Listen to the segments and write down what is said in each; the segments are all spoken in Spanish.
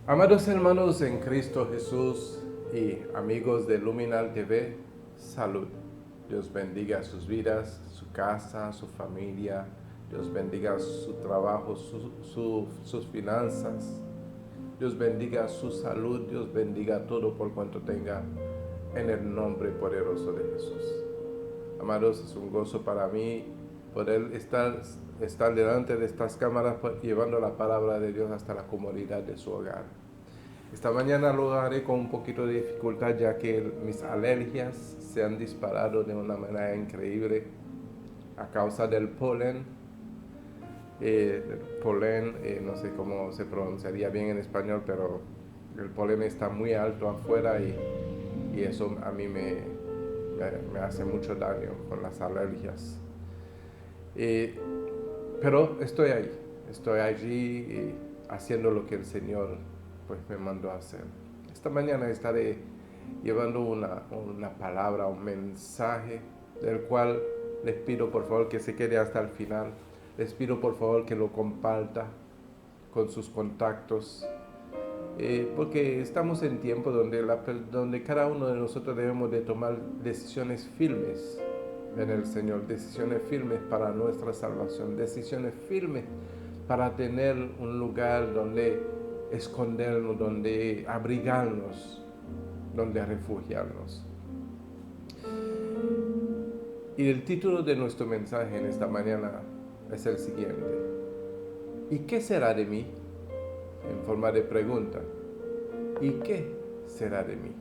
Amados hermanos en Cristo Jesús y amigos de Luminal TV, salud. Dios bendiga sus vidas, su casa, su familia. Dios bendiga su trabajo, sus finanzas. Dios bendiga su salud. Dios bendiga todo por cuanto tenga en el nombre poderoso de Jesús. Amados, es un gozo para mí poder estar delante de estas cámaras llevando la palabra de Dios hasta la comodidad de su hogar. Esta mañana lo haré con un poquito de dificultad, ya que mis alergias se han disparado de una manera increíble a causa del polen. No sé cómo se pronunciaría bien en español, pero el polen está muy alto afuera y eso a mí me hace mucho daño con las alergias. Pero estoy allí haciendo lo que el Señor pues me mandó a hacer. Esta mañana estaré llevando una palabra, un mensaje, del cual les pido por favor que se quede hasta el final. Les pido por favor que lo comparta con sus contactos, porque estamos en tiempo donde cada uno de nosotros debemos de tomar decisiones firmes en el Señor, decisiones firmes para nuestra salvación, decisiones firmes para tener un lugar donde escondernos, donde abrigarnos, donde refugiarnos. Y el título de nuestro mensaje en esta mañana es el siguiente: ¿y qué será de mí? En forma de pregunta. ¿Y qué será de mí?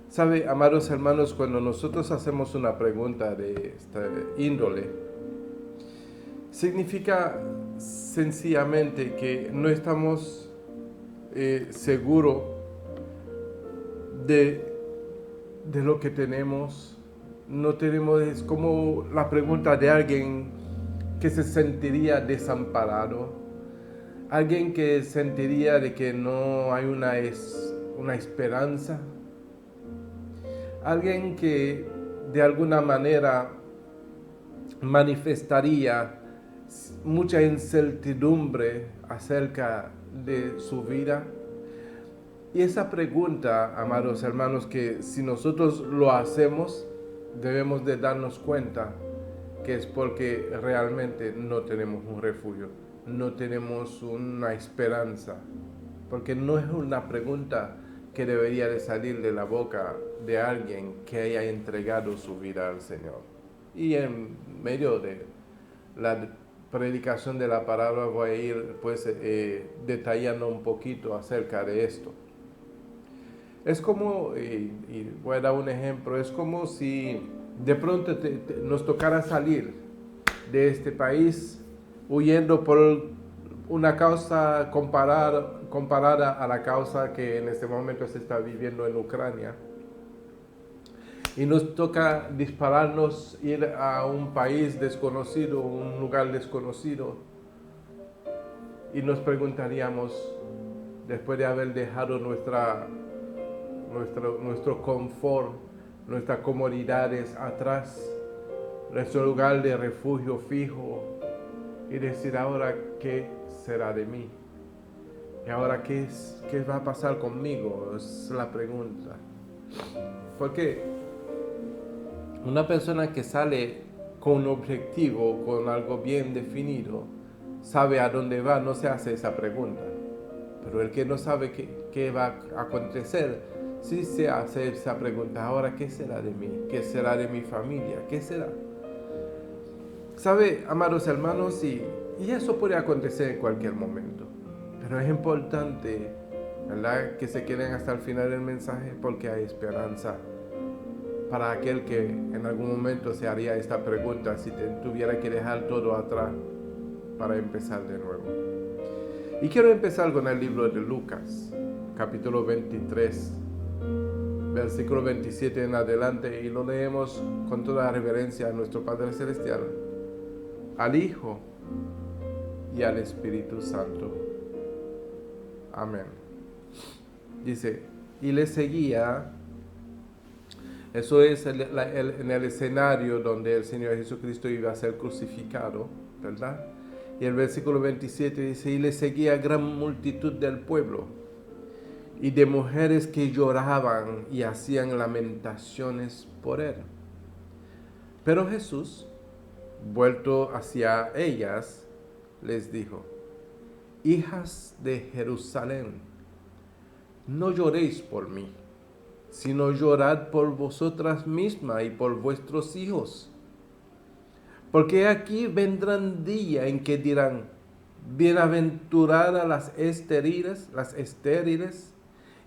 Sabe, amados hermanos, cuando nosotros hacemos una pregunta de esta índole, significa sencillamente que no estamos seguros de lo que tenemos. No tenemos, es como la pregunta de alguien que se sentiría desamparado, alguien que sentiría de que no hay una esperanza, alguien que de alguna manera manifestaría mucha incertidumbre acerca de su vida. Y esa pregunta, amados hermanos, que si nosotros lo hacemos, debemos de darnos cuenta que es porque realmente no tenemos un refugio, no tenemos una esperanza, porque no es una pregunta que debería de salir de la boca de alguien que haya entregado su vida al Señor. Y en medio de la predicación de la palabra voy a ir pues detallando un poquito acerca de esto. Es como, y voy a dar un ejemplo, es como si de pronto nos tocara salir de este país huyendo por una causa comparada a la causa que en este momento se está viviendo en Ucrania. Y nos toca dispararnos, ir a un país desconocido, un lugar desconocido. Y nos preguntaríamos, después de haber dejado nuestro confort, nuestras comodidades atrás, nuestro lugar de refugio fijo, y decir, ahora qué será de mí, y ahora qué va a pasar conmigo, es la pregunta. Porque una persona que sale con un objetivo, con algo bien definido, sabe a dónde va, no se hace esa pregunta. Pero el que no sabe qué va a acontecer, sí se hace esa pregunta: ahora qué será de mí, qué será de mi familia, qué será. Sabe, amados hermanos, y eso puede acontecer en cualquier momento, pero es importante, ¿verdad?, que se queden hasta el final del mensaje, porque hay esperanza. para aquel que en algún momento se haría esta pregunta, si tuviera que dejar todo atrás para empezar de nuevo. Y quiero empezar con el libro de Lucas, capítulo 23, versículo 27 en adelante, y lo leemos con toda reverencia a nuestro Padre Celestial, al Hijo y al Espíritu Santo. Amén. Dice, y le seguía, eso es en el escenario donde el Señor Jesucristo iba a ser crucificado, ¿verdad? Y el versículo 27 dice, y le seguía gran multitud del pueblo y de mujeres que lloraban y hacían lamentaciones por él. Pero Jesús, vuelto hacia ellas, les dijo, hijas de Jerusalén, no lloréis por mí, sino llorad por vosotras mismas y por vuestros hijos. Porque aquí vendrán días en que dirán, bienaventuradas las estériles,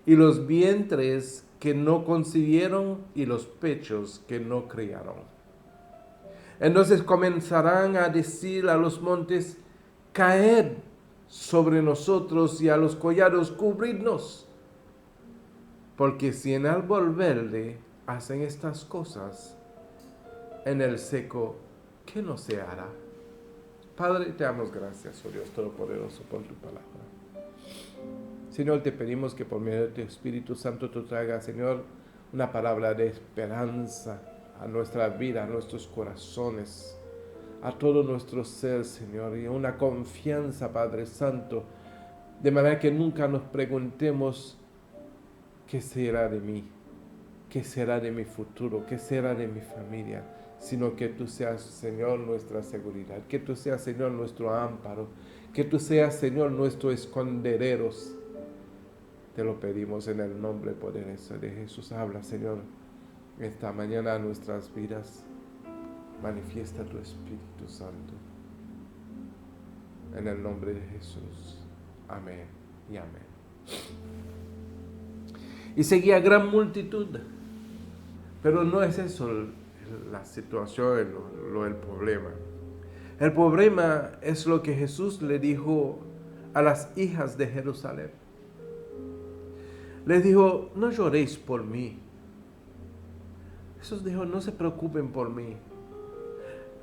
y los vientres que no concibieron, y los pechos que no criaron. Entonces comenzarán a decir a los montes, caed sobre nosotros, y a los collados cubridnos. Porque si en árbol verde hacen estas cosas, en el seco, ¿qué no se hará? Padre, te damos gracias, oh Dios Todopoderoso, por tu palabra. Señor, te pedimos que por medio de tu Espíritu Santo tú traigas, Señor, una palabra de esperanza a nuestra vida, a nuestros corazones, a todo nuestro ser, Señor, y una confianza, Padre Santo, de manera que nunca nos preguntemos, ¿qué será de mí? ¿Qué será de mi futuro? ¿Qué será de mi familia? Sino que tú seas, Señor, nuestra seguridad, que tú seas, Señor, nuestro amparo, que tú seas, Señor, nuestro escondereros. Te lo pedimos en el nombre poderoso de Jesús. Habla, Señor, esta mañana a nuestras vidas. Manifiesta tu Espíritu Santo. En el nombre de Jesús. Amén y amén. Y seguía gran multitud. Pero no es eso la situación, el problema. El problema es lo que Jesús le dijo a las hijas de Jerusalén. Les dijo, no lloréis por mí. Jesús dijo, no se preocupen por mí,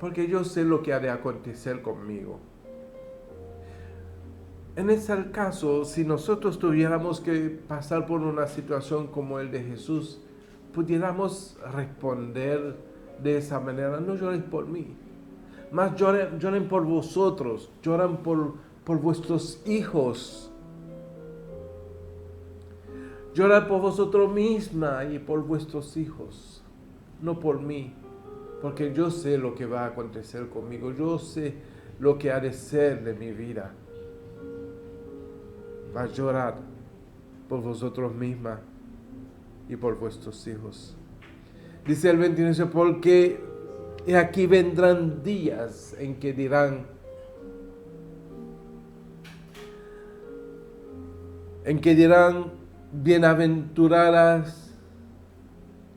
porque yo sé lo que ha de acontecer conmigo. En ese caso, si nosotros tuviéramos que pasar por una situación como el de Jesús, pudiéramos responder de esa manera, no lloréis por mí, más lloren por vosotros, lloran por vuestros hijos, llorad por vosotros misma y por vuestros hijos, no por mí, porque yo sé lo que va a acontecer conmigo, yo sé lo que ha de ser de mi vida. Mas llorad por vosotros mismas y por vuestros hijos. Dice el 29, porque aquí vendrán días en que dirán, bienaventuradas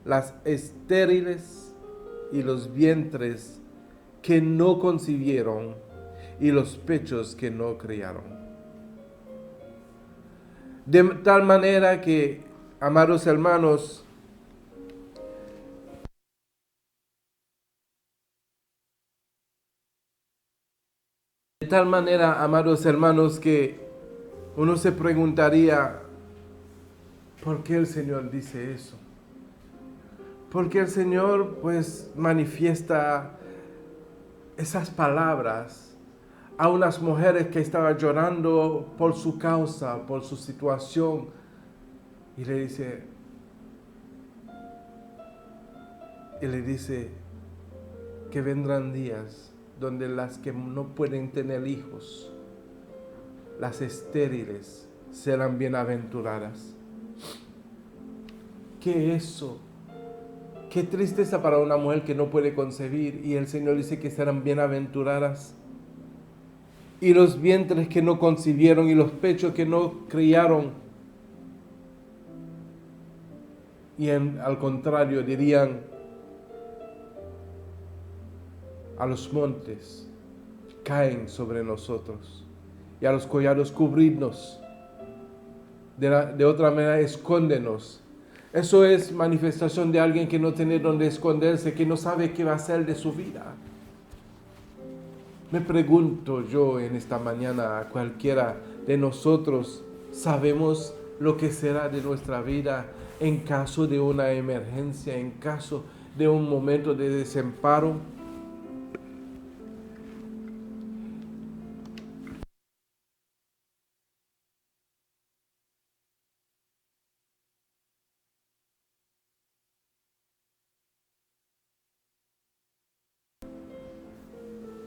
las estériles y los vientres que no concibieron y los pechos que no criaron. De tal manera que, amados hermanos, que uno se preguntaría, ¿por qué el Señor dice eso? Porque el Señor pues manifiesta esas palabras a unas mujeres que estaban llorando por su causa, por su situación, y le dice que vendrán días donde las que no pueden tener hijos, las estériles, serán bienaventuradas. ¿Qué es eso? Qué tristeza para una mujer que no puede concebir, y el Señor dice que serán bienaventuradas. Y los vientres que no concibieron y los pechos que no criaron. Y al contrario dirían, a los montes, caen sobre nosotros, y a los collados cubrirnos. De otra manera, escóndenos. Eso es manifestación de alguien que no tiene donde esconderse, que no sabe qué va a hacer de su vida. Me pregunto yo en esta mañana, a cualquiera de nosotros, ¿sabemos lo que será de nuestra vida en caso de una emergencia, en caso de un momento de desamparo?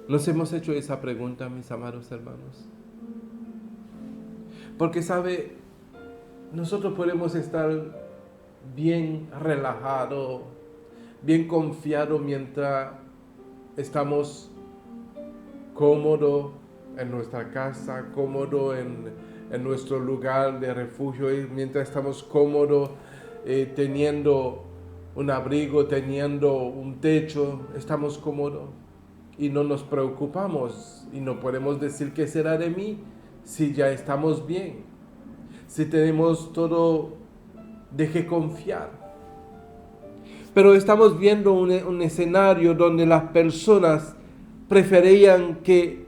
¿Nos hemos hecho esa pregunta, mis amados hermanos? Porque sabe, nosotros podemos estar bien relajados, bien confiados mientras estamos cómodos en nuestra casa, cómodos en nuestro lugar de refugio, y mientras estamos cómodos teniendo un abrigo, teniendo un techo, estamos cómodos. Y no nos preocupamos y no podemos decir qué será de mí si ya estamos bien, si tenemos todo de qué confiar. Pero estamos viendo un escenario donde las personas preferían que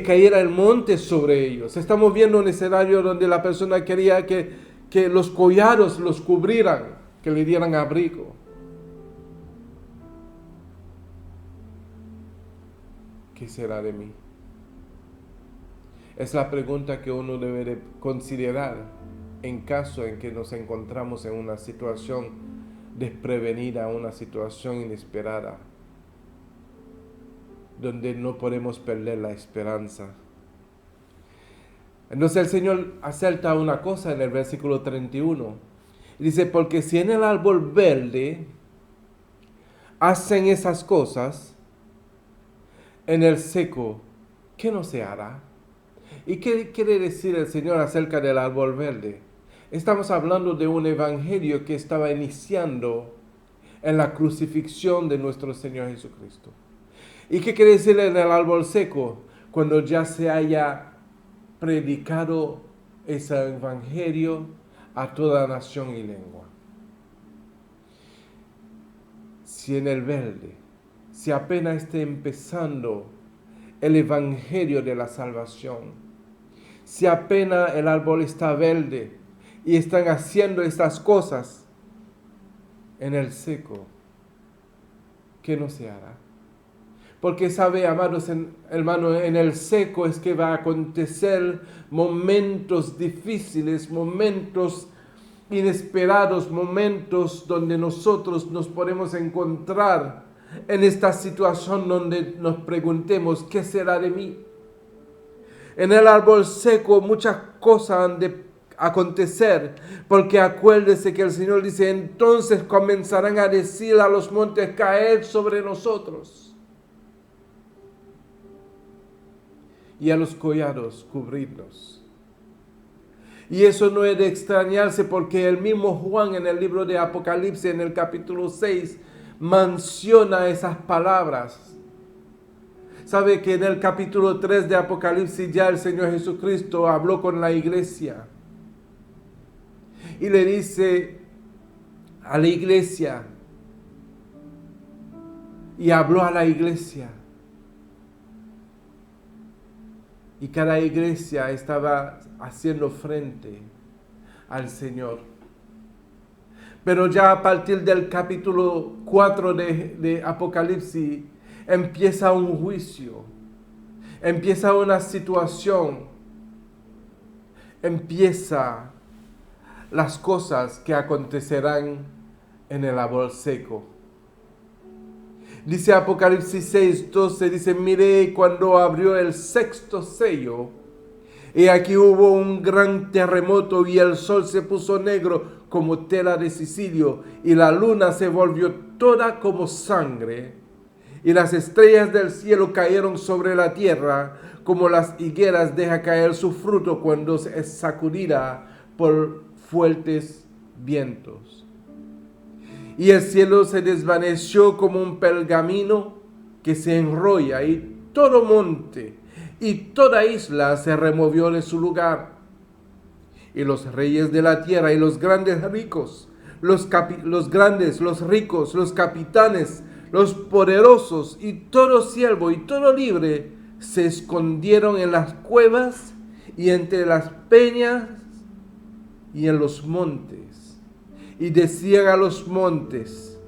cayera el monte sobre ellos. Estamos viendo un escenario donde la persona quería que los collados los cubrieran, que le dieran abrigo. ¿Qué será de mí? Es la pregunta que uno debe de considerar en caso en que nos encontramos en una situación desprevenida, una situación inesperada, donde no podemos perder la esperanza. Entonces el Señor acerta una cosa en el versículo 31. Dice, porque si en el árbol verde hacen esas cosas, en el seco, ¿qué no se hará? ¿Y qué quiere decir el Señor acerca del árbol verde? Estamos hablando de un evangelio que estaba iniciando en la crucifixión de nuestro Señor Jesucristo. ¿Y qué quiere decir en el árbol seco? Cuando ya se haya predicado ese evangelio a toda nación y lengua. Si en el verde, si apenas esté empezando el evangelio de la salvación, si apenas el árbol está verde y están haciendo estas cosas en el seco, ¿qué no se hará? Porque sabe, amados hermanos, en el seco es que va a acontecer momentos difíciles, momentos inesperados, momentos donde nosotros nos podemos encontrar en esta situación donde nos preguntemos, ¿qué será de mí? En el árbol seco muchas cosas han de acontecer, porque acuérdese que el Señor dice, entonces comenzarán a decir a los montes, caed sobre nosotros. Y a los collados, cubrirnos. Y eso no es de extrañarse, porque el mismo Juan en el libro de Apocalipsis, en el capítulo 6, menciona esas palabras. Sabe que en el capítulo 3 de Apocalipsis ya el Señor Jesucristo habló con la iglesia. Y le dice a la iglesia, y habló a la iglesia. Y cada iglesia estaba haciendo frente al Señor. Pero ya a partir del capítulo 4 de Apocalipsis empieza un juicio, empieza una situación, empieza las cosas que acontecerán en el árbol seco. Dice Apocalipsis 6:12, dice, mire cuando abrió el sexto sello, y aquí hubo un gran terremoto y el sol se puso negro como tela de sicilio y la luna se volvió toda como sangre y las estrellas del cielo cayeron sobre la tierra como las higueras deja caer su fruto cuando es sacudida por fuertes vientos. Y el cielo se desvaneció como un pergamino que se enrolla, y todo monte y toda isla se removió de su lugar. Y los reyes de la tierra y los grandes ricos, los grandes, los ricos, los capitanes, los poderosos y todo siervo y todo libre se escondieron en las cuevas y entre las peñas y en los montes. Y decían a los montes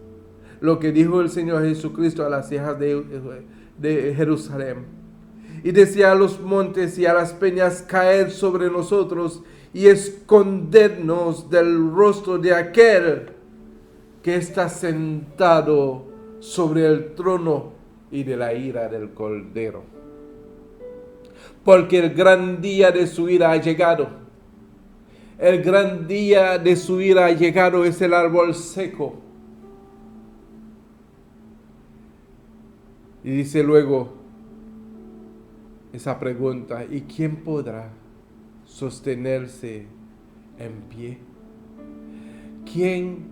lo que dijo el Señor Jesucristo a las hijas de Jerusalén. Y decía a los montes y a las peñas: caed sobre nosotros y escondernos del rostro de aquel que está sentado sobre el trono y de la ira del Cordero. Porque el gran día de su ira ha llegado. El gran día de su ira ha llegado, es el árbol seco. Y dice luego esa pregunta: ¿y quién podrá sostenerse en pie? ¿Quién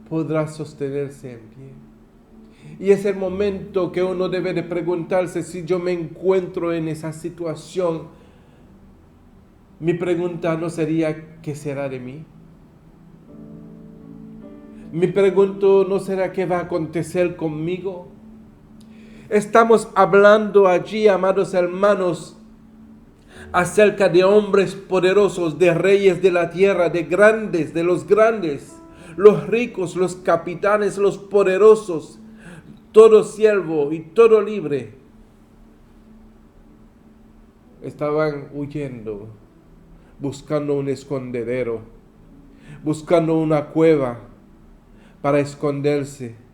podrá sostenerse en pie? Y es el momento que uno debe de preguntarse: si yo me encuentro en esa situación, mi pregunta no sería ¿qué será de mí? Mi pregunta no será ¿qué va a acontecer conmigo? Estamos hablando allí, amados hermanos, acerca de hombres poderosos, de reyes de la tierra, de los grandes, los ricos, los capitanes, los poderosos, todo siervo y todo libre. Estaban huyendo, buscando un escondedero, buscando una cueva para esconderse.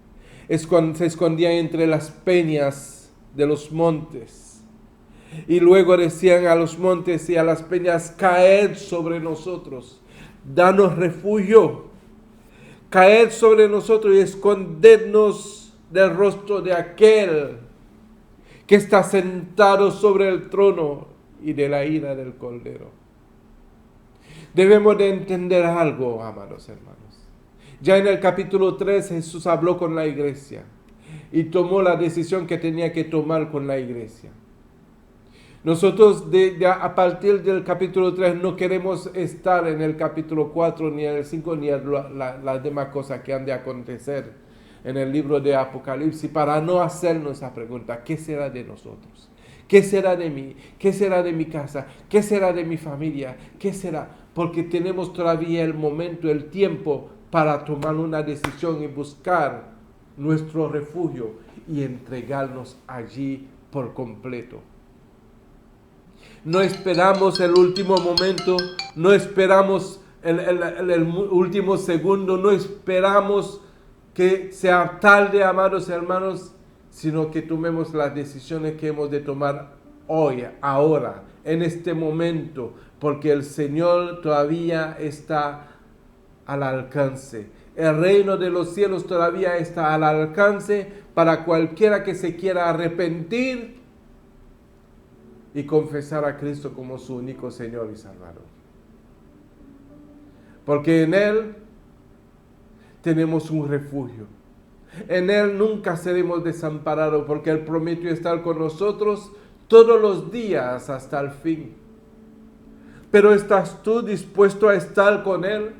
Se escondían entre las peñas de los montes. Y luego decían a los montes y a las peñas: caed sobre nosotros, danos refugio, caed sobre nosotros y escondednos del rostro de aquel que está sentado sobre el trono y de la ira del Cordero. Debemos de entender algo, amados hermanos. Ya en el capítulo 3 Jesús habló con la iglesia y tomó la decisión que tenía que tomar con la iglesia. Nosotros a partir del capítulo 3 no queremos estar en el capítulo 4 ni en el 5 ni en las demás cosas que han de acontecer en el libro de Apocalipsis, para no hacernos esa pregunta: ¿qué será de nosotros? ¿Qué será de mí? ¿Qué será de mi casa? ¿Qué será de mi familia? ¿Qué será? Porque tenemos todavía el momento, el tiempo para tomar una decisión y buscar nuestro refugio y entregarnos allí por completo. No esperamos el último momento, no esperamos el último segundo, no esperamos que sea tarde, amados hermanos, sino que tomemos las decisiones que hemos de tomar hoy, ahora, en este momento, porque el Señor todavía está al alcance. El reino de los cielos todavía está al alcance para cualquiera que se quiera arrepentir y confesar a Cristo como su único Señor y Salvador. Porque en Él tenemos un refugio. En Él nunca seremos desamparados, porque Él prometió estar con nosotros todos los días hasta el fin. Pero ¿estás tú dispuesto a estar con Él?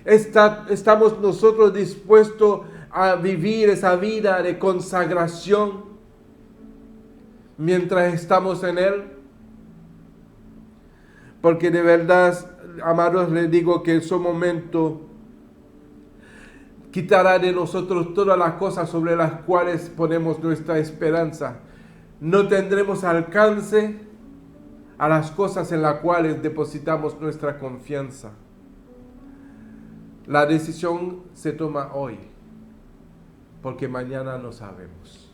¿Estamos nosotros dispuestos a vivir esa vida de consagración mientras estamos en Él? Porque de verdad, amados, les digo que en su momento quitará de nosotros todas las cosas sobre las cuales ponemos nuestra esperanza. No tendremos alcance a las cosas en las cuales depositamos nuestra confianza. La decisión se toma hoy, porque mañana no sabemos.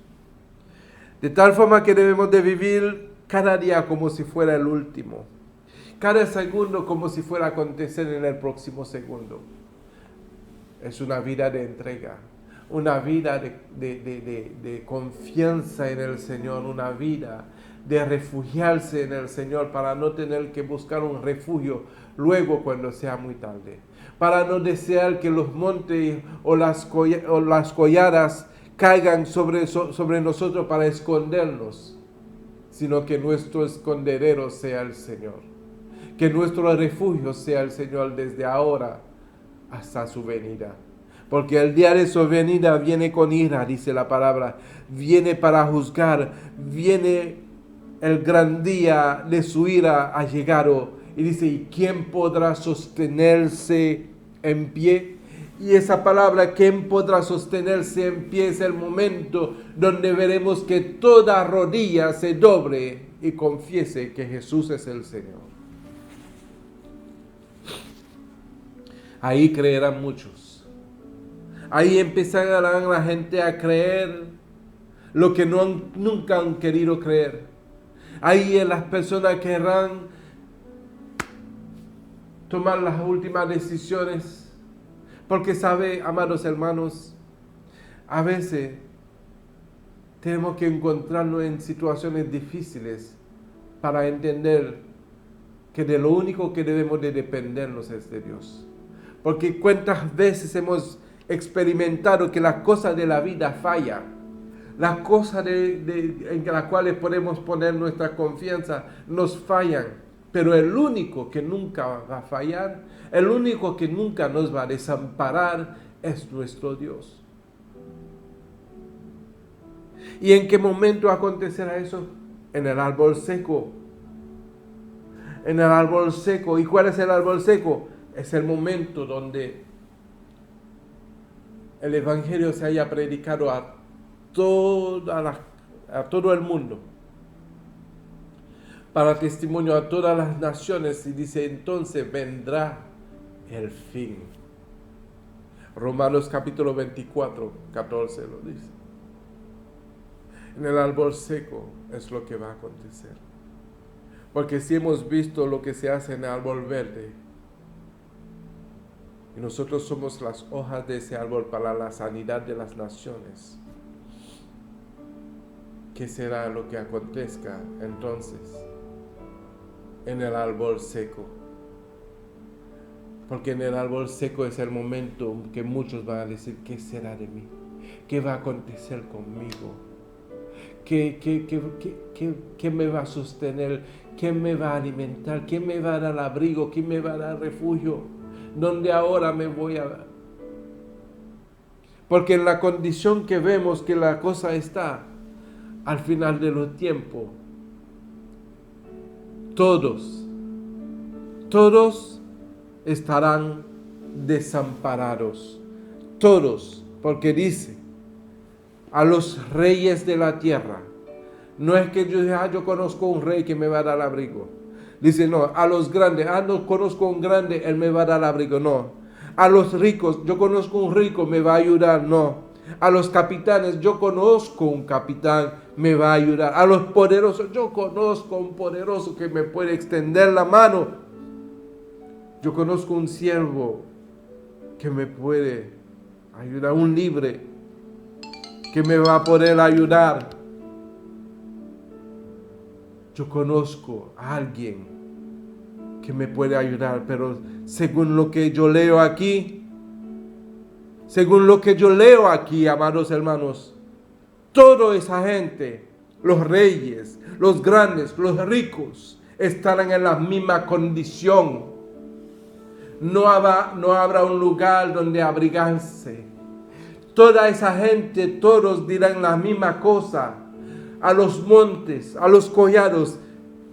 De tal forma que debemos de vivir cada día como si fuera el último, cada segundo como si fuera a acontecer en el próximo segundo. Es una vida de entrega, una vida de confianza en el Señor, una vida de refugiarse en el Señor para no tener que buscar un refugio luego cuando sea muy tarde, para no desear que los montes o las colladas caigan sobre nosotros para escondernos, sino que nuestro escondedero sea el Señor. Que nuestro refugio sea el Señor desde ahora hasta su venida. Porque el día de su venida viene con ira, dice la palabra. Viene para juzgar. Viene el gran día de su ira ha llegado. Y dice, ¿y quién podrá sostenerse en pie? Y esa palabra, ¿quién podrá sostenerse en pie? Es el momento donde veremos que toda rodilla se doble y confiese que Jesús es el Señor. Ahí creerán muchos. Ahí empezará la gente a creer lo que nunca han querido creer. Ahí las personas querrán tomar las últimas decisiones. Porque sabe, amados hermanos, a veces tenemos que encontrarnos en situaciones difíciles para entender que de lo único que debemos de dependernos es de Dios. Porque cuántas veces hemos experimentado que las cosas de la vida fallan, las cosas en las cuales podemos poner nuestra confianza nos fallan, pero el único que nunca va a fallar, el único que nunca nos va a desamparar es nuestro Dios. ¿Y en qué momento acontecerá eso? En el árbol seco. En el árbol seco. ¿Y cuál es el árbol seco? Es el momento donde el Evangelio se haya predicado a todo el mundo, para testimonio a todas las naciones, y dice, entonces vendrá el fin. Romanos capítulo 24, 14 lo dice. En el árbol seco es lo que va a acontecer. Porque si hemos visto lo que se hace en el árbol verde, y nosotros somos las hojas de ese árbol para la sanidad de las naciones, ¿qué será lo que acontezca entonces en el árbol seco? Porque en el árbol seco es el momento que muchos van a decir, ¿qué será de mí? ¿Qué va a acontecer conmigo? ¿Qué me va a sostener? ¿Qué me va a alimentar? ¿Quién me va a dar abrigo? ¿Quién me va a dar refugio? ¿Dónde ahora me voy a...? Porque en la condición que vemos que la cosa está, al final de los tiempos, todos estarán desamparados. Todos, porque dice, a los reyes de la tierra. No es que yo conozco un rey que me va a dar abrigo. Dice, no, a los grandes, no conozco un grande, él me va a dar abrigo, no. A los ricos, yo conozco un rico, me va a ayudar, no. A los capitanes, yo conozco un capitán, me va a ayudar. A los poderosos, yo conozco un poderoso que me puede extender la mano. Yo conozco un siervo que me puede ayudar, un libre que me va a poder ayudar. Yo conozco a alguien que me puede ayudar, pero según lo que yo leo aquí, amados hermanos, toda esa gente, los reyes, los grandes, los ricos, estarán en la misma condición. No habrá un lugar donde abrigarse. Toda esa gente, todos dirán la misma cosa. A los montes, a los collados,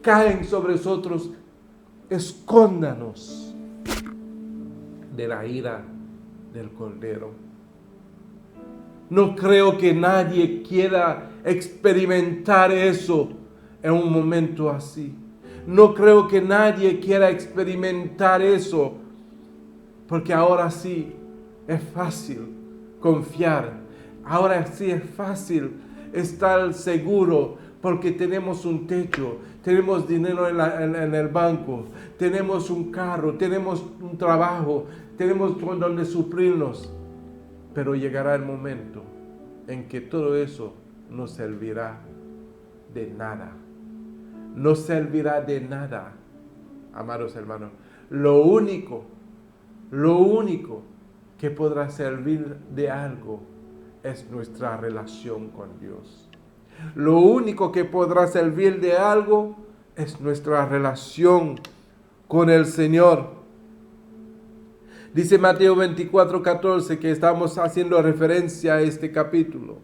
caen sobre nosotros. Escóndanos de la ira del Cordero. No creo que nadie quiera experimentar eso en un momento así. No creo que nadie quiera experimentar eso, porque ahora sí es fácil confiar. Ahora sí es fácil estar seguro porque tenemos un techo, tenemos dinero en el banco, tenemos un carro, tenemos un trabajo, tenemos donde suplirnos. Pero llegará el momento en que todo eso no servirá de nada. No servirá de nada, amados hermanos. Lo único que podrá servir de algo es nuestra relación con Dios. Lo único que podrá servir de algo es nuestra relación con el Señor. Dice Mateo 24:14, que estamos haciendo referencia a este capítulo.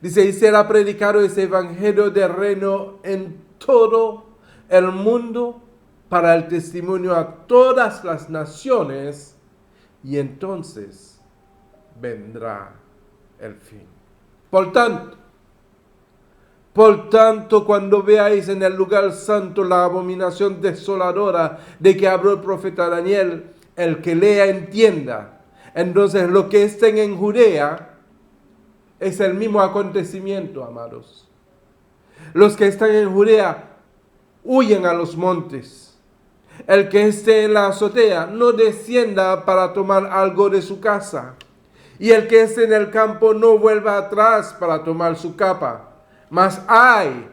Dice, y será predicado ese evangelio del reino en todo el mundo para el testimonio a todas las naciones, y entonces vendrá el fin. Por tanto, cuando veáis en el lugar santo la abominación desoladora de que habló el profeta Daniel, el que lea entienda. Entonces, lo que estén en Judea es el mismo acontecimiento, amados. Los que están en Judea huyen a los montes. El que esté en la azotea no descienda para tomar algo de su casa. Y el que esté en el campo no vuelva atrás para tomar su capa. Mas hay,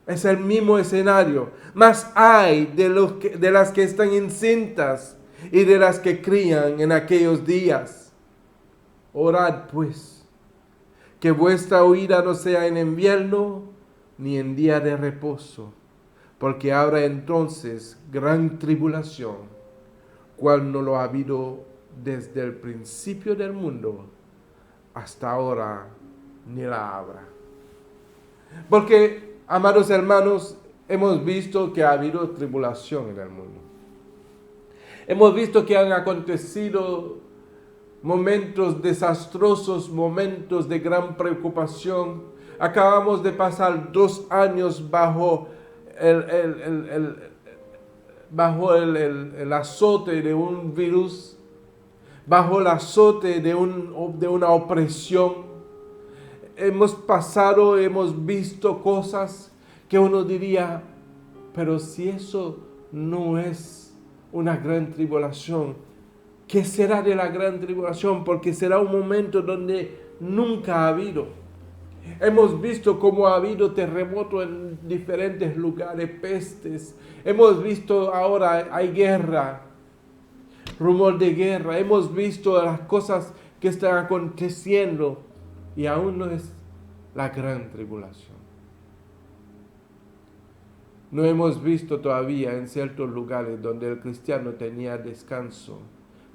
es el mismo escenario, mas hay de las que están encintas y de las que crían en aquellos días. Orad pues, que vuestra huida no sea en invierno ni en día de reposo, porque habrá entonces gran tribulación, cual no lo ha habido desde el principio del mundo hasta ahora, ni la habrá. Porque, amados hermanos, hemos visto que ha habido tribulación en el mundo. Hemos visto que han acontecido momentos desastrosos, momentos de gran preocupación. Acabamos de pasar 2 años bajo el azote de un virus, bajo el azote de una opresión. Hemos visto cosas que uno diría, pero si eso no es una gran tribulación, ¿qué será de la gran tribulación? Porque será un momento donde nunca ha habido. Hemos visto cómo ha habido terremotos en diferentes lugares, pestes. Hemos visto ahora hay guerra, rumor de guerra. Hemos visto las cosas que están aconteciendo y aún no es la gran tribulación. No hemos visto todavía en ciertos lugares donde el cristiano tenía descanso,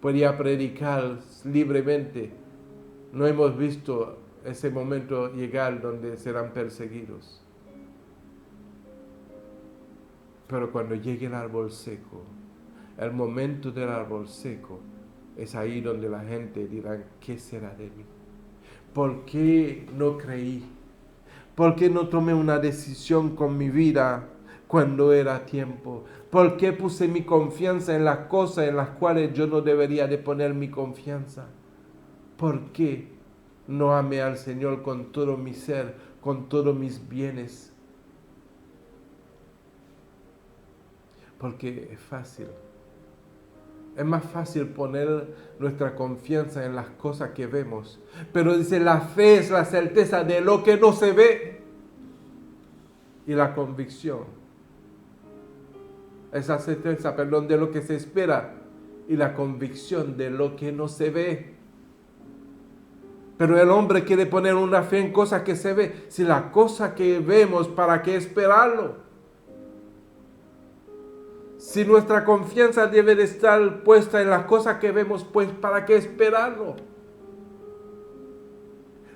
podía predicar libremente. No hemos visto ese momento llegar donde serán perseguidos. Pero cuando llegue el árbol seco, el momento del árbol seco, es ahí donde la gente dirá, ¿qué será de mí? ¿Por qué no creí? ¿Por qué no tomé una decisión con mi vida cuando era tiempo? ¿Por qué puse mi confianza en las cosas en las cuales yo no debería de poner mi confianza? ¿Por qué no amé al Señor con todo mi ser, con todos mis bienes? Porque es fácil. Es más fácil poner nuestra confianza en las cosas que vemos. Pero dice, la fe es la certeza de lo que no se ve. Y la convicción es la certeza, de lo que se espera. Y la convicción de lo que no se ve. Pero el hombre quiere poner una fe en cosas que se ve. Si la cosa que vemos, ¿para qué esperarlo? Si nuestra confianza debe de estar puesta en las cosas que vemos, pues ¿para qué esperarlo?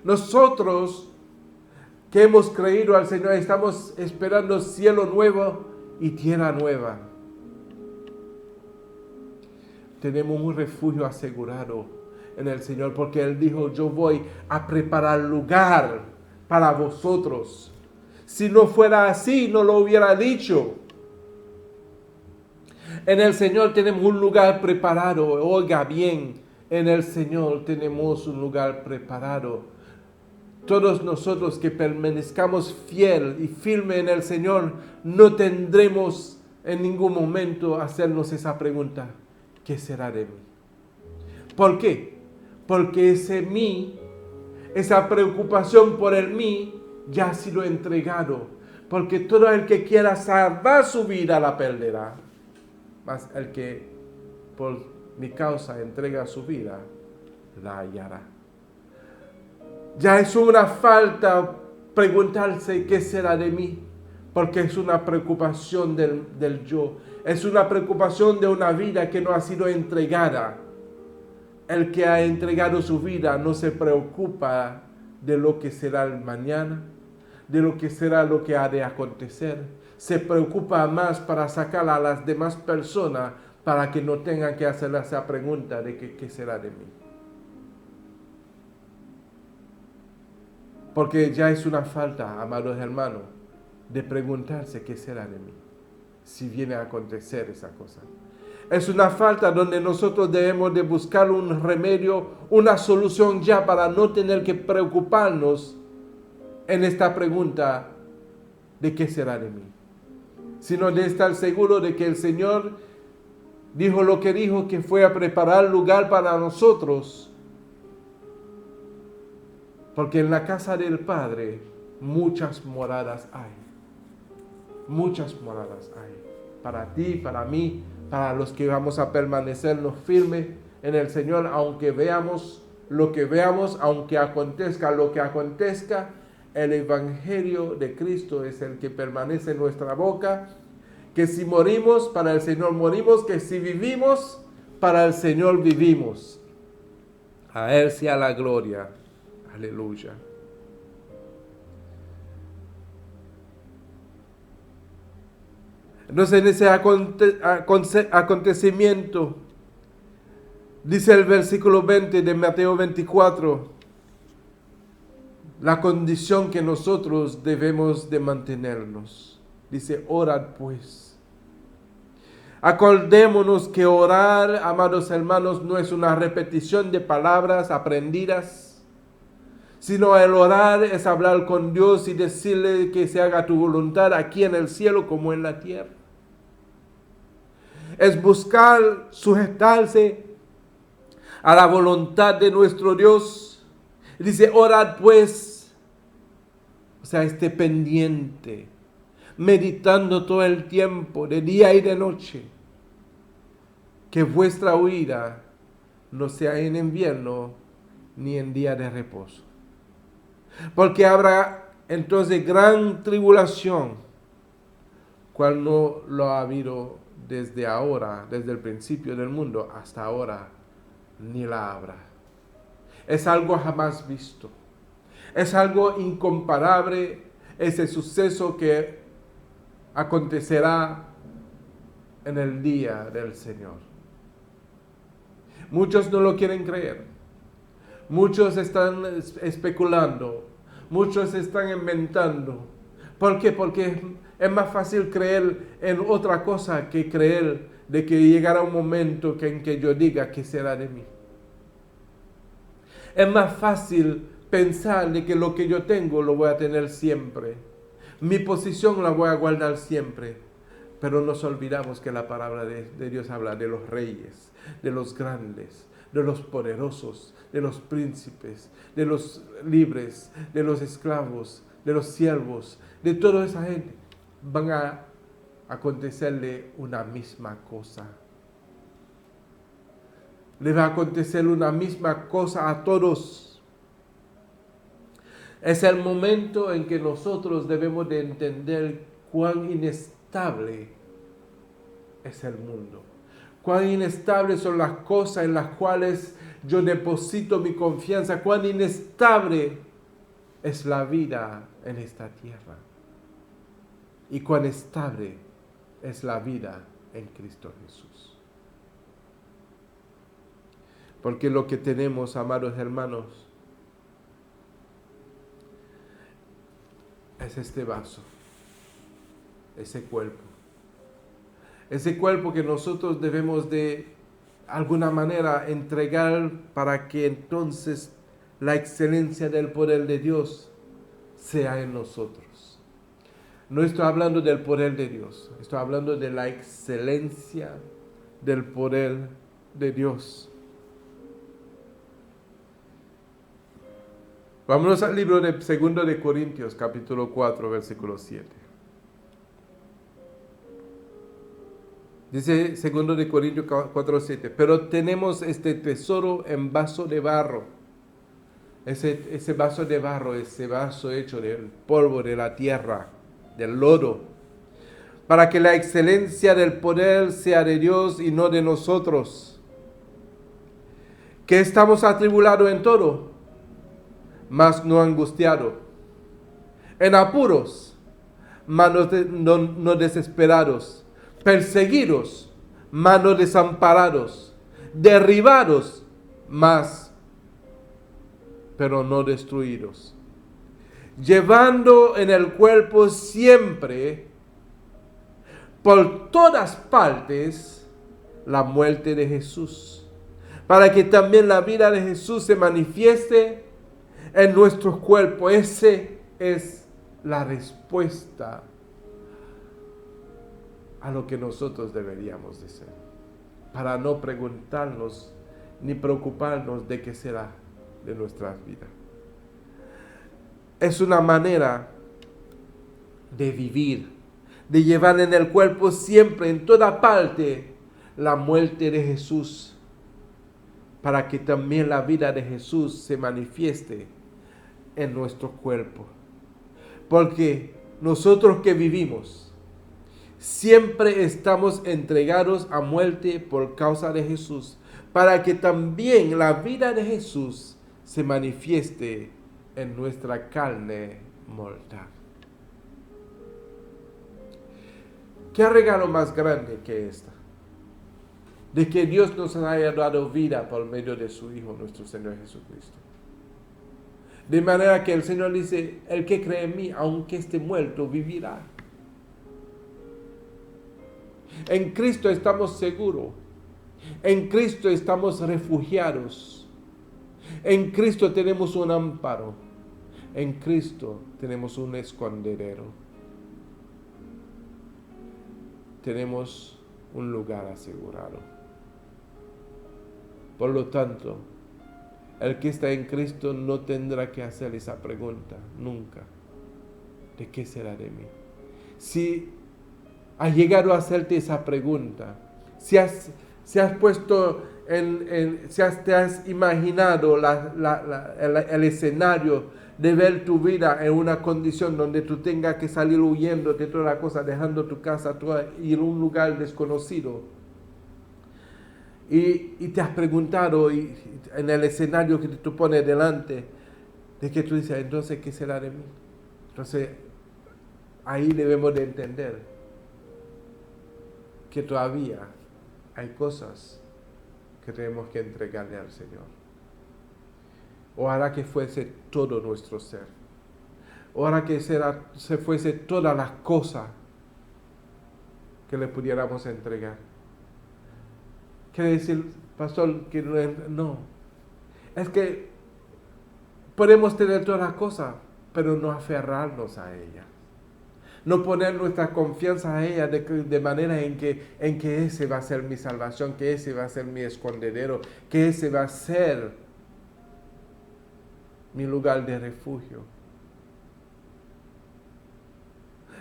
Nosotros que hemos creído al Señor estamos esperando cielo nuevo y tierra nueva. Tenemos un refugio asegurado en el Señor porque Él dijo, yo voy a preparar lugar para vosotros. Si no fuera así, no lo hubiera dicho. En el Señor tenemos un lugar preparado. Oiga bien, en el Señor tenemos un lugar preparado. Todos nosotros que permanezcamos fiel y firme en el Señor, no tendremos en ningún momento hacernos esa pregunta, ¿qué será de mí? ¿Por qué? Porque ese mí, esa preocupación por el mí, ya ha sido entregado. Porque todo el que quiera salvar su vida la perderá. Mas el que por mi causa entrega su vida, la hallará. Ya es una falta preguntarse qué será de mí, porque es una preocupación del yo. Es una preocupación de una vida que no ha sido entregada. El que ha entregado su vida no se preocupa de lo que será el mañana, de lo que será lo que ha de acontecer. Se preocupa más para sacar a las demás personas para que no tengan que hacer esa pregunta de qué será de mí. Porque ya es una falta, amados hermanos, de preguntarse qué será de mí si viene a acontecer esa cosa. Es una falta donde nosotros debemos de buscar un remedio, una solución ya para no tener que preocuparnos en esta pregunta de qué será de mí. Sino de estar seguro de que el Señor dijo lo que dijo, que fue a preparar lugar para nosotros. Porque en la casa del Padre muchas moradas hay. Muchas moradas hay. Para ti, para mí, para los que vamos a permanecernos firmes en el Señor, aunque veamos lo que veamos, aunque acontezca lo que acontezca, el Evangelio de Cristo es el que permanece en nuestra boca, que si morimos, para el Señor morimos, que si vivimos, para el Señor vivimos. A Él sea la gloria. Aleluya. Entonces en ese acontecimiento, dice el versículo 20 de Mateo 24, la condición que nosotros debemos de mantenernos. Dice, orad pues. Acordémonos que orar, amados hermanos, no es una repetición de palabras aprendidas, sino el orar es hablar con Dios y decirle que se haga tu voluntad aquí en el cielo como en la tierra. Es buscar sujetarse a la voluntad de nuestro Dios. Dice, orad pues, o sea, esté pendiente, meditando todo el tiempo, de día y de noche, que vuestra huida no sea en invierno ni en día de reposo. Porque habrá entonces gran tribulación, cual no lo ha habido desde ahora, desde el principio del mundo hasta ahora, ni la habrá. Es algo jamás visto. Es algo incomparable ese suceso que acontecerá en el día del Señor. Muchos no lo quieren creer. Muchos están especulando. Muchos están inventando. ¿Por qué? Porque es más fácil creer en otra cosa que creer de que llegará un momento en que yo diga qué será de mí. Es más fácil pensar de que lo que yo tengo lo voy a tener siempre. Mi posición la voy a guardar siempre. Pero nos olvidamos que la palabra de Dios habla de los reyes, de los grandes, de los poderosos, de los príncipes, de los libres, de los esclavos, de los siervos, de toda esa gente. Van a acontecerle una misma cosa. Le va a acontecer una misma cosa a todos. Es el momento en que nosotros debemos de entender cuán inestable es el mundo. Cuán inestables son las cosas en las cuales yo deposito mi confianza. Cuán inestable es la vida en esta tierra. Y cuán estable es la vida en Cristo Jesús. Porque lo que tenemos, amados hermanos, es este vaso, ese cuerpo. Ese cuerpo que nosotros debemos de alguna manera entregar para que entonces la excelencia del poder de Dios sea en nosotros. No estoy hablando del poder de Dios, estoy hablando de la excelencia del poder de Dios. Vámonos al libro de 2 de Corintios, capítulo 4, versículo 7. Dice 2 de Corintios 4, 7. Pero tenemos este tesoro en vaso de barro, ese vaso de barro, ese vaso hecho del polvo de la tierra, del lodo, para que la excelencia del poder sea de Dios y no de nosotros, que estamos atribulados en todo, mas no angustiados, en apuros, mas no desesperados, perseguidos, mas no desamparados, derribados, pero no destruidos, llevando en el cuerpo siempre, por todas partes, la muerte de Jesús, para que también la vida de Jesús se manifieste en nuestros cuerpos. Esa es la respuesta a lo que nosotros deberíamos de ser, para no preguntarnos ni preocuparnos de qué será de nuestras vidas. Es una manera de vivir, de llevar en el cuerpo siempre, en toda parte, la muerte de Jesús, para que también la vida de Jesús se manifieste en nuestro cuerpo. Porque nosotros que vivimos, siempre estamos entregados a muerte por causa de Jesús, para que también la vida de Jesús se manifieste en nuestra carne mortal. ¿Qué regalo más grande que esta? De que Dios nos haya dado vida por medio de su Hijo, nuestro Señor Jesucristo. De manera que el Señor dice, el que cree en mí, aunque esté muerto, vivirá. En Cristo estamos seguros. En Cristo estamos refugiados. En Cristo tenemos un amparo. En Cristo tenemos un escondedero. Tenemos un lugar asegurado. Por lo tanto, el que está en Cristo no tendrá que hacer esa pregunta nunca. ¿De qué será de mí? Si has llegado a hacerte esa pregunta, si has puesto te has imaginado el escenario de ver tu vida en una condición donde tú tengas que salir huyendo de toda la cosa, dejando tu casa, ir a un lugar desconocido, y te has preguntado en el escenario que tú pones delante, de que tú dices, entonces, ¿qué será de mí? Entonces, ahí debemos de entender que todavía hay cosas que tenemos que entregarle al Señor. Ojalá que fuese todo nuestro ser. Ojalá que se fuese todas las cosas que le pudiéramos entregar. Quiere decir, pastor, que no. Es que podemos tener todas las cosas, pero no aferrarnos a ellas. No poner nuestra confianza a ella de manera en que ese va a ser mi salvación, que ese va a ser mi escondedero, que ese va a ser mi lugar de refugio.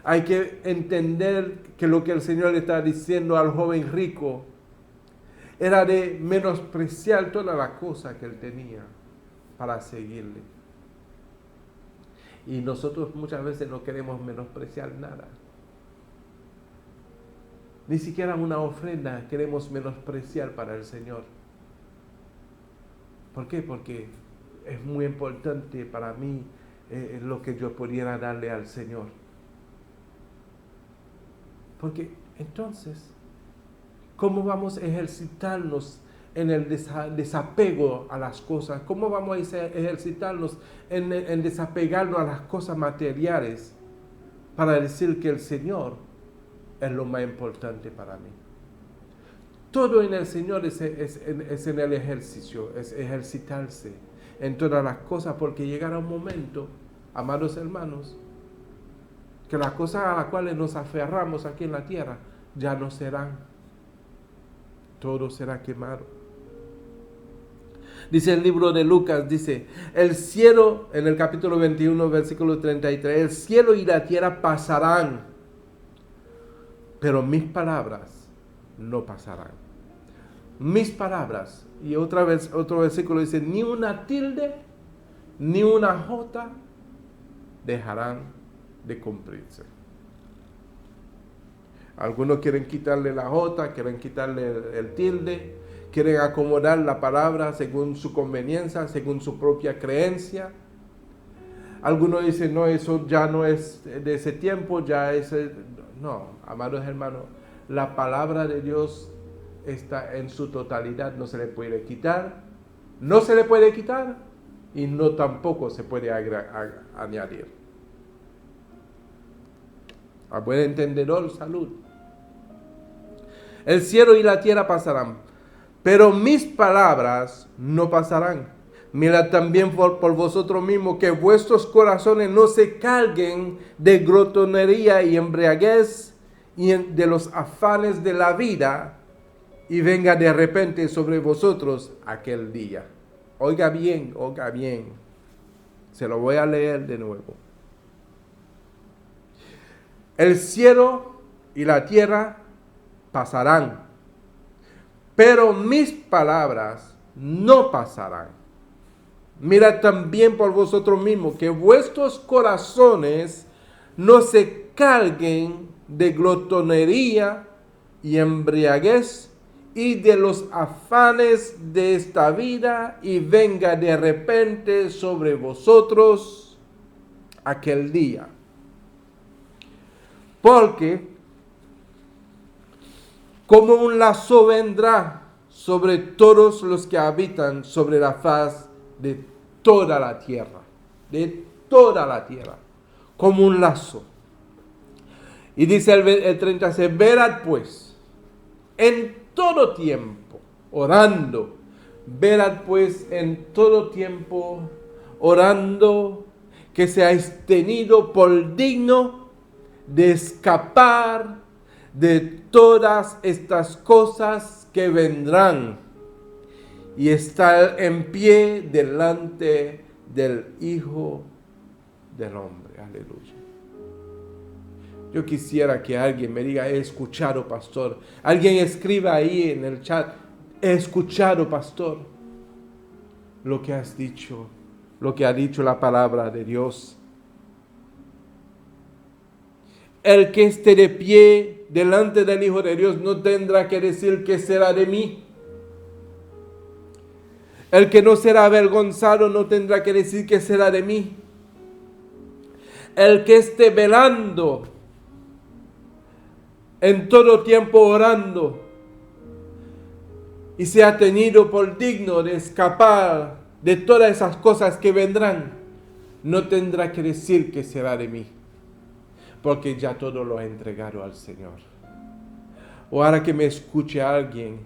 Hay que entender que lo que el Señor le está diciendo al joven rico era de menospreciar toda la cosa que él tenía para seguirle. Y nosotros muchas veces no queremos menospreciar nada. Ni siquiera una ofrenda queremos menospreciar para el Señor. ¿Por qué? Porque es muy importante para mí lo que yo pudiera darle al Señor. Porque entonces, ¿cómo vamos a ejercitarnos en el desapego a las cosas? ¿Cómo vamos a ejercitarnos en desapegarnos a las cosas materiales para decir que el Señor es lo más importante para mí? Todo en el Señor es en el ejercicio, es ejercitarse en todas las cosas, porque llegará un momento, amados hermanos, que las cosas a las cuales nos aferramos aquí en la tierra ya no serán. Todo será quemado. Dice el libro de Lucas, dice, el cielo, en el capítulo 21, versículo 33, el cielo y la tierra pasarán, pero mis palabras no pasarán. Mis palabras, y otra vez, otro versículo dice, ni una tilde ni una jota dejarán de cumplirse. Algunos quieren quitarle la jota, quieren quitarle el tilde, quieren acomodar la palabra según su conveniencia, según su propia creencia. Algunos dicen, no, eso ya no es de ese tiempo, ya es... No, amados hermanos, la palabra de Dios está en su totalidad, no se le puede quitar, no se le puede quitar y no tampoco se puede añadir. A buen entendedor, salud. El cielo y la tierra pasarán, pero mis palabras no pasarán. Mirad también por vosotros mismos que vuestros corazones no se carguen de glotonería y embriaguez y de los afanes de la vida, y venga de repente sobre vosotros aquel día. Oiga bien, oiga bien. Se lo voy a leer de nuevo. El cielo y la tierra pasarán, pero mis palabras no pasarán. Mirad también por vosotros mismos que vuestros corazones no se carguen de glotonería y embriaguez y de los afanes de esta vida, y venga de repente sobre vosotros aquel día. Porque como un lazo vendrá sobre todos los que habitan sobre la faz de toda la tierra, como un lazo. Y dice el 36, verad pues, en todo tiempo, orando, verad pues en todo tiempo, orando, que seáis tenido por digno de escapar de todas estas cosas que vendrán y estar en pie delante del Hijo del Hombre. Aleluya. Yo quisiera que alguien me diga, he escuchado, pastor. Alguien escriba ahí en el chat, he escuchado, pastor, lo que has dicho, lo que ha dicho la palabra de Dios. El que esté de pie delante del Hijo de Dios no tendrá que decir qué será de mí. El que no será avergonzado no tendrá que decir qué será de mí. El que esté velando, en todo tiempo orando, y sea tenido por digno de escapar de todas esas cosas que vendrán, no tendrá que decir qué será de mí, porque ya todo lo he entregado al Señor. O ahora que me escuche alguien,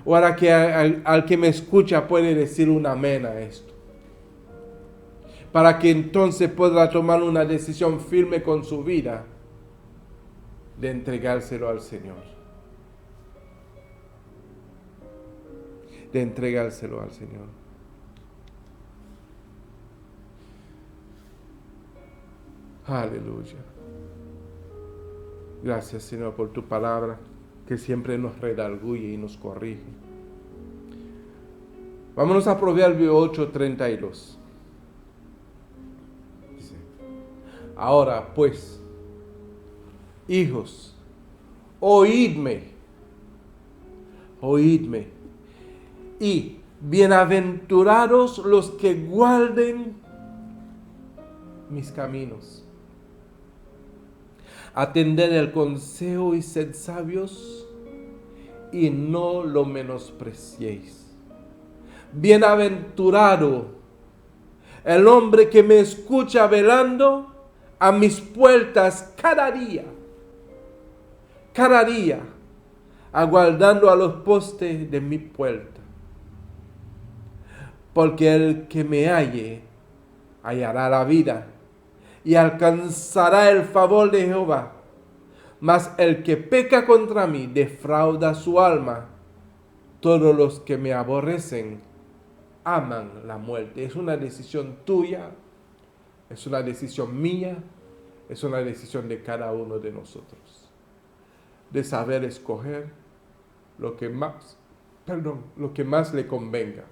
o ahora que al que me escucha puede decir un amén a esto, para que entonces pueda tomar una decisión firme con su vida de entregárselo al Señor. De entregárselo al Señor. Aleluya. Gracias, Señor, por tu palabra, que siempre nos redarguye y nos corrige. Vámonos a Proverbio 8:32. Dice, ahora pues, hijos, oídme, y bienaventurados los que guarden mis caminos. Atended el consejo y sed sabios, y no lo menospreciéis. Bienaventurado el hombre que me escucha velando a mis puertas cada día, aguardando a los postes de mi puerta. Porque el que me halle, hallará la vida y alcanzará el favor de Jehová. Mas el que peca contra mí defrauda su alma. Todos los que me aborrecen aman la muerte. Es una decisión tuya, es una decisión mía, es una decisión de cada uno de nosotros, de saber escoger lo que más le convenga.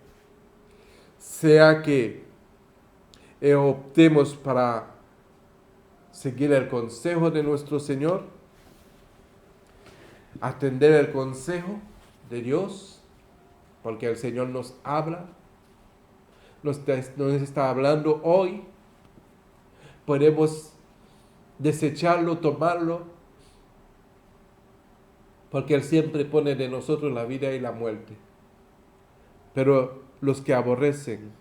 Sea que optemos para seguir el consejo de nuestro Señor, atender el consejo de Dios, porque el Señor nos habla, nos está hablando hoy. Podemos desecharlo, tomarlo, porque Él siempre pone de nosotros la vida y la muerte. Pero los que aborrecen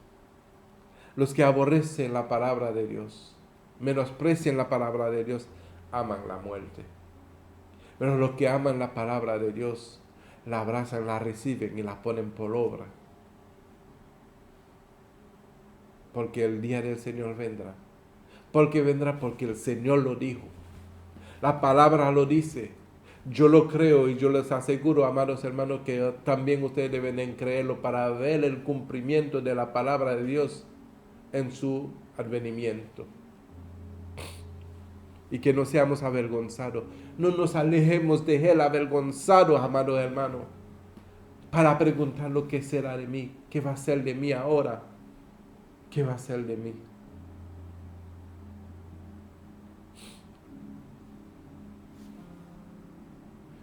la palabra de Dios, menosprecian la palabra de Dios, aman la muerte. Pero los que aman la palabra de Dios, la abrazan, la reciben y la ponen por obra. Porque el día del Señor vendrá. Porque vendrá porque el Señor lo dijo. La palabra lo dice. Yo lo creo y yo les aseguro, amados hermanos, que también ustedes deben de creerlo para ver el cumplimiento de la palabra de Dios en su advenimiento. Y que no seamos avergonzados. No nos alejemos de Él avergonzados, amados hermanos, para preguntar lo que será de mí, qué va a ser de mí ahora, qué va a ser de mí.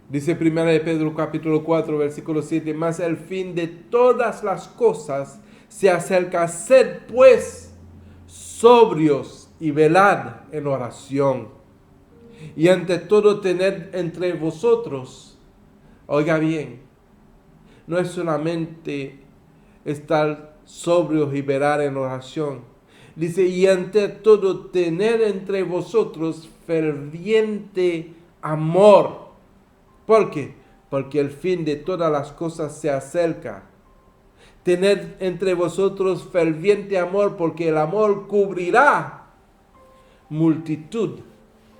Dice 1 de Pedro capítulo 4, versículo 7, mas el fin de todas las cosas se acerca. Sed pues sobrios y velad en oración. Y ante todo tened entre vosotros, oiga bien, no es solamente estar sobrios y velar en oración. Dice, y ante todo tener entre vosotros ferviente amor. ¿Por qué? Porque el fin de todas las cosas se acerca. Tened entre vosotros ferviente amor, porque el amor cubrirá multitud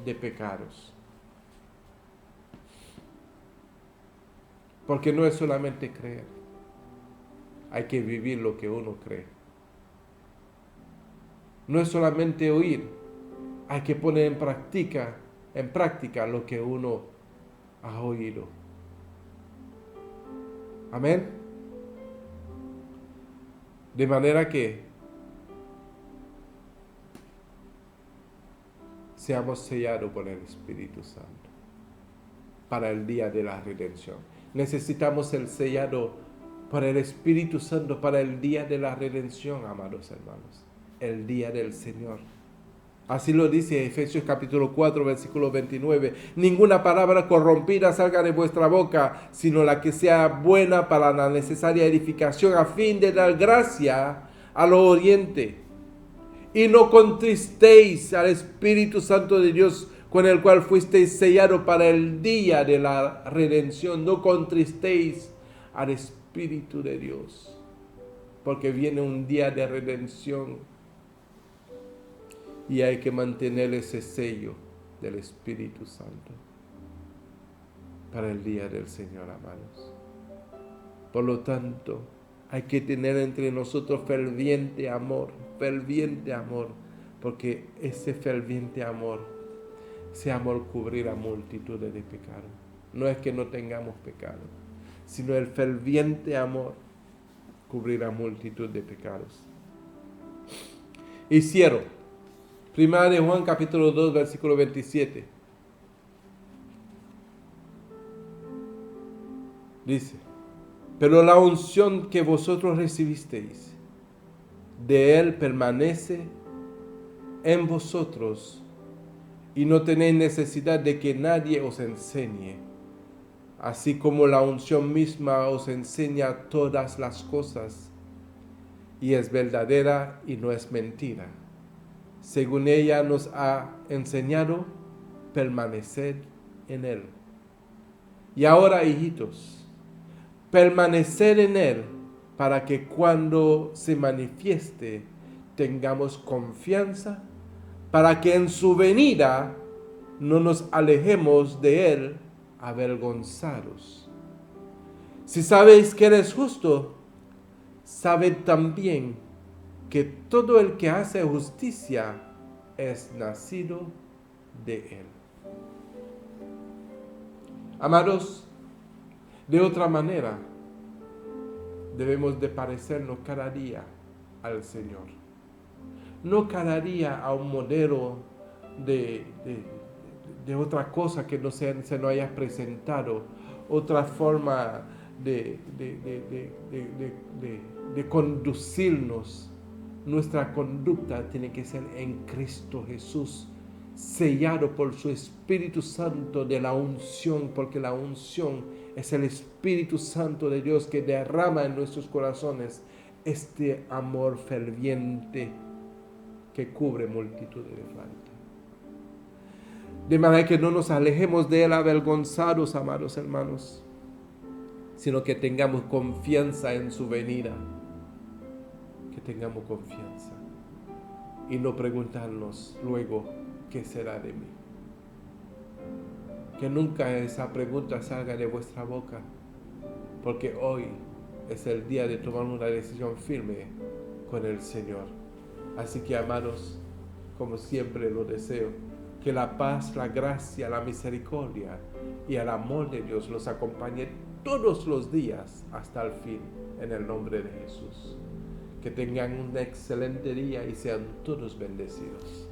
de pecados. Porque no es solamente creer, hay que vivir lo que uno cree. No es solamente oír, hay que poner en práctica lo que uno ha oído. Amén. De manera que seamos sellados por el Espíritu Santo para el día de la redención. Necesitamos ser sellados por el Espíritu Santo para el día de la redención, amados hermanos. El día del Señor. Así lo dice Efesios capítulo 4, versículo 29. Ninguna palabra corrompida salga de vuestra boca, sino la que sea buena para la necesaria edificación, a fin de dar gracia a lo oyente. Y no contristéis al Espíritu Santo de Dios, con el cual fuisteis sellados para el día de la redención. No contristéis al Espíritu de Dios, porque viene un día de redención. Y hay que mantener ese sello del Espíritu Santo para el día del Señor, amados. Por lo tanto, hay que tener entre nosotros ferviente amor, porque ese ferviente amor, ese amor cubrirá multitudes de pecados. No es que no tengamos pecado, sino el ferviente amor cubrirá multitud de pecados. Y cierro. Primera de Juan capítulo 2, versículo 27. Dice, pero la unción que vosotros recibisteis de Él permanece en vosotros, y no tenéis necesidad de que nadie os enseñe, así como la unción misma os enseña todas las cosas, y es verdadera y no es mentira. Según ella nos ha enseñado, permaneced en Él. Y ahora, hijitos, permaneced en Él, para que cuando se manifieste tengamos confianza, para que en su venida no nos alejemos de Él avergonzados. Si sabéis que Él es justo, sabed también que todo el que hace justicia es nacido de Él. Amados, de otra manera, debemos de parecernos cada día al Señor. no cada día a un modelo de otra cosa que no se nos haya presentado, otra forma de conducirnos. Nuestra conducta tiene que ser en Cristo Jesús, sellado por su Espíritu Santo de la unción, porque la unción es el Espíritu Santo de Dios que derrama en nuestros corazones este amor ferviente que cubre multitud de faltas. De manera que no nos alejemos de Él avergonzados, amados hermanos, sino que tengamos confianza en su venida. Que tengamos confianza y no preguntarnos luego qué será de mí. Que nunca esa pregunta salga de vuestra boca, porque hoy es el día de tomar una decisión firme con el Señor. Así que, amados, como siempre lo deseo, que la paz, la gracia, la misericordia y el amor de Dios los acompañe todos los días hasta el fin, en el nombre de Jesús. Que tengan un excelente día y sean todos bendecidos.